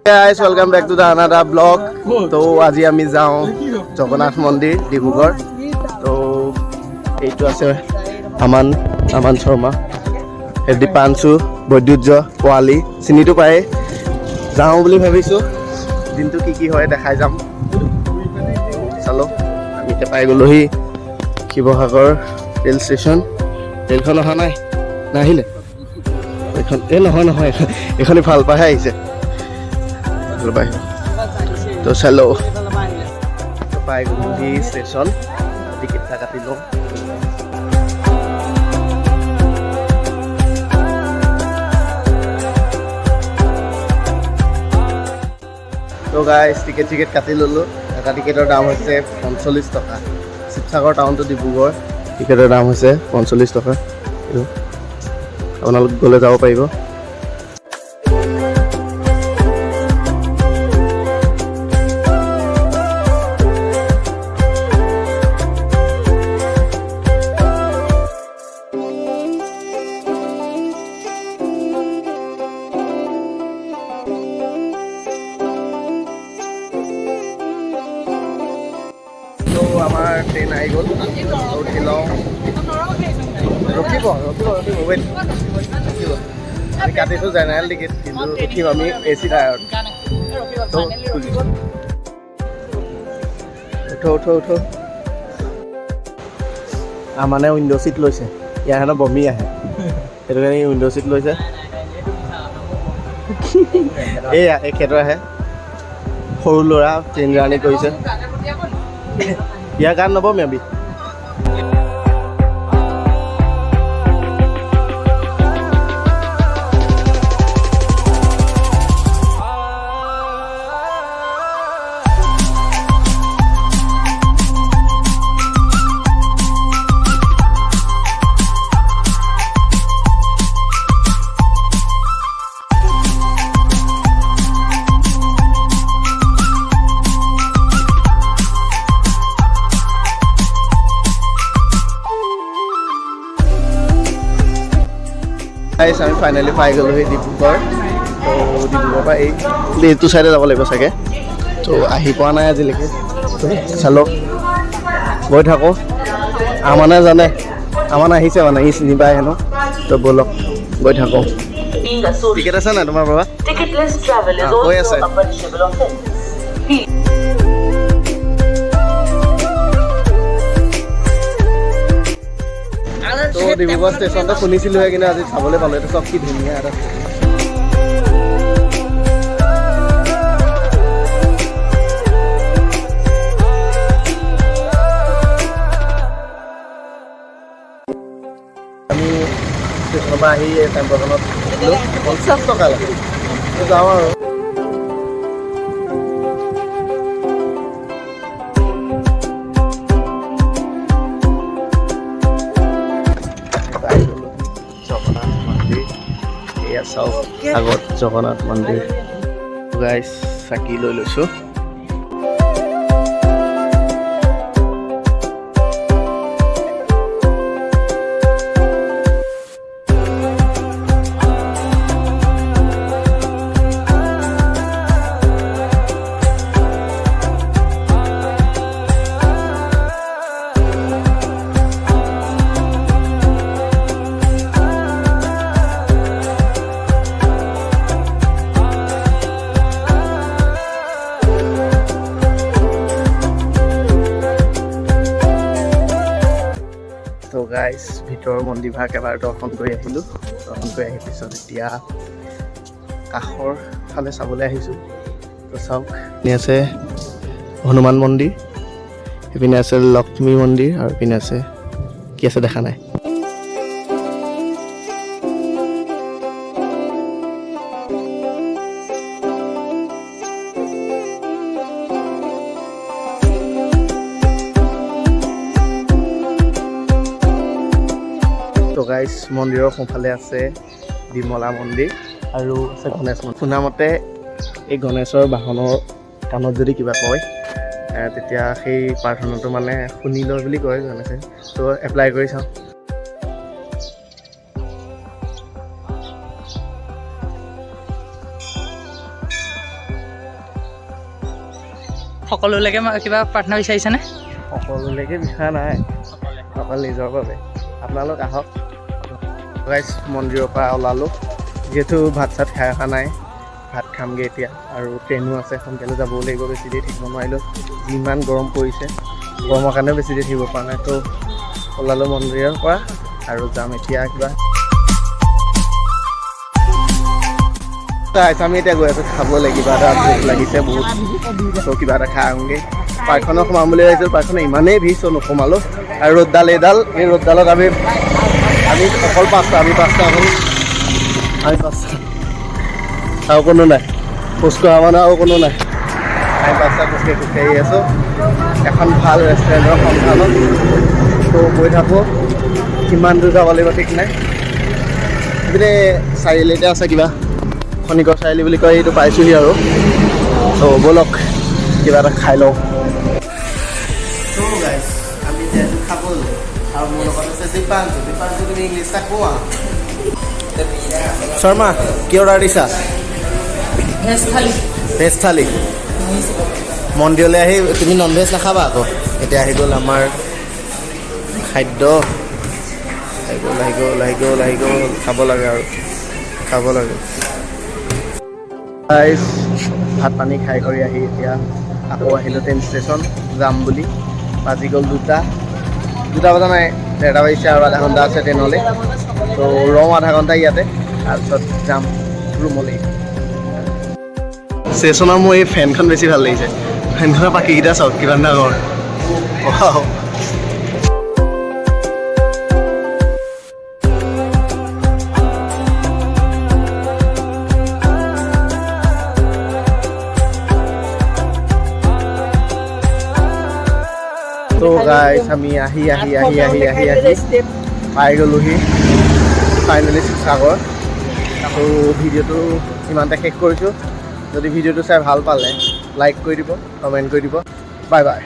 Guys, welcome back to the another vlog. So, আজি আমি যাওঁ জগন্নাথ মন্দিৰ ডিব্ৰুগড়. তো এইটো আছে আমান শৰ্মা, দীপাংশু, বৈদ্যুজ্য, পোৱালি চিনিটো পায়. যাওঁ বুলি ভাবিছোঁ. দিনটো কি হয় দেখাই যাম. চলো আমি এতিয়া পাই গ'লোহি শিৱসাগৰ ৰেল ষ্টেচন. ৰেলখন অহা নাই নাহিলে এইখন নহয় এইখনি ভাল পাইহে আহিছে. তো চলো পাই গ'লোহি ষ্টেচন. টিকেটটা কাটি লওঁ. তো গাইজ টিকেট কাটি ল'লোঁ. এটা টিকেটৰ দাম হৈছে 45 টকা. শিৱসাগৰ টাউন টু ডিব্ৰুগড় টিকেটৰ দাম হৈছে 45 টকা. আপোনালোক গ'লে যাব পাৰিব. আমাৰ ট্ৰেইন আহি গ'ল. উঠি লওঁ. ৰখিব ৱেইট ৰখিব. আমি কাটিছোঁ জেনেৰেল টিকেট, কিন্তু উঠিম আমি AC টায়াৰত. উঠো মানে উইণ্ড' ছিট লৈছে. ইয়াৰ হেনো বমি আহে, সেইটো কাৰণে উইণ্ড' ছিট লৈছে. এখেতৰ আহে সৰু ল'ৰা ট্ৰেইন জাৰ্ণি কৰিছে. ইয়াৰ গান নবমি আমি. আমি ফাইনেলি পাই গ'লোহি ডিব্ৰুগড়. তো ডিব্ৰুগড়ৰ পৰা এইটো চাইডে যাব লাগিব চাগে. তো আহি পোৱা নাই আজিলৈকে. চালো গৈ থাকোঁ. আমানে জানে আমান আহিছে মানে ই চিনি পাই হেনো. তো ব'লক গৈ থাকোঁ. টিকেট আছে নাই তোমাৰ বাবা? হৈ আছে. তো ডিব্ৰুগড় ষ্টেচনটো শুনিছিলোঁ, কিন্তু আজি চাবলৈ পালোঁ. এইটো চব কি ধুনীয়া এটা আমি ষ্টেচনৰ পৰা আহি টেম্পোখনত 50 টকা লাগে. যাওঁ আৰু চাওক আগত জগন্নাথ মন্দিৰ. গাইজ চাকি লৈ লৈছোঁ. তো গাইজ ভিতৰৰ মন্দিৰভাগ এবাৰ দৰ্শন কৰি আহিলোঁ. দৰ্শন কৰি আহি পিছত এতিয়া কাষৰ ফালে চাবলৈ আহিছোঁ. তো চাওক, এপিনে আছে হনুমান মন্দিৰ, এইপিনে আছে লক্ষ্মী মন্দিৰ, আৰু এইপিনে আছে কি আছে দেখা নাই. তো গাইজ মন্দিৰৰ সোঁফালে আছে বিমলা মন্দিৰ আৰু আছে গণেশ মন্দিৰ. শুনামতে এই গণেশৰ বাহনৰ কাণত যদি কিবা কয় তেতিয়া সেই প্ৰাৰ্থনাটো মানে শুনি লয় বুলি কয় গণেশে. তো এপ্লাই কৰি চাওঁ. সকলোলৈকে কিবা প্ৰাৰ্থনা বিচাৰিছেনে? সকলোলৈকে বিচৰা নাই, অকল নিজৰ বাবে। আপোনালোক আহক। গাইছ মন্দিৰৰ পৰা ওলালোঁ, যিহেতু ভাত চাত খাই অহা নাই, ভাত খামগৈ এতিয়া। আৰু ট্ৰেইনো আছে, সোনকালে যাবও লাগিব, বেছি দেৰি থাকিব নোৱাৰিলোঁ। যিমান গৰম পৰিছে, গৰমৰ কাৰণেও বেছি দেৰি থাকিব পৰা নাই। তো ওলালোঁ মন্দিৰৰ পৰা আৰু যাম এতিয়া কিবা। আমি এতিয়া গৈ আছোঁ খাবলৈ, কিবা এটা ভোক লাগিছে বহুত। তো কিবা এটা খাই আহোঁগৈ। পাৰ্কখনত সোমাম বুলি ভাবিছিলোঁ, পাৰ্কখনত ইমানেই ভিৰ, চ' নোসোমালোঁ। আৰু এই ৰ'দডালত আমি অকল পাঁচটা, আমি পাঁচটা আৰু কোনো নাই, খোজকঢ়া মানুহ আৰু কোনো নাই। আমি পাঁচটা খোজকাঢ়ি আছোঁ এখন ভাল ৰেষ্টুৰেণ্টৰ সন্ধানত। তো গৈ থাকোঁ, কিমান দূৰ যাব লাগিব ঠিক নাই। সেইপিনে চাৰিআলিতে আছে কিবা, খনিকৰ চাৰিআলি বুলি কয়, এইটো পাইছোঁহি আৰু। তো ব'লক কিবা এটা খাই লওঁ। তো গাইছ আমি যিহেতু খাবলৈ, আৰু মোৰ লগত আছে দীপাঞ্চু। তুমি ইংলিছটা কোৱা। শৰ্মা কি অৰ্ডাৰ দিছা? ভেজ থালি। মন্দিৰলৈ আহি তুমি নন ভেজ নাখাবা আকৌ। এতিয়া আহি গ'ল আমাৰ খাদ্য, আহি গ'ল। খাব লাগে আৰু খাব লাগে। ভাত পানী খাই কৰি আহি এতিয়া আকৌ আহিলোঁ ট্ৰেইন ষ্টেচন যাম বুলি। বাজি গ'ল 2টা বজা নাই, 1:30 বাজিছে আৰু আধা ঘণ্টা আছে ট্ৰেইনলৈ। তো ৰওঁ আধা ঘণ্টা ইয়াতে, তাৰপিছত যাম ৰুমলৈ। ষ্টেচনৰ মোৰ এই ফেনখন বেছি ভাল লাগিছে। ফেনখনৰ পাখিকেইটা চাওক কিমান ডাঙৰ। তো গাইছ আমি আহি পাই গ'লোহি ফাইনেলি শিৱসাগৰ। তো ভিডিঅ'টো ইমানতে শেষ কৰিছোঁ। যদি ভিডিঅ'টো চাই ভাল পালে লাইক কৰি দিব, কমেণ্ট কৰি দিব। Bye bye.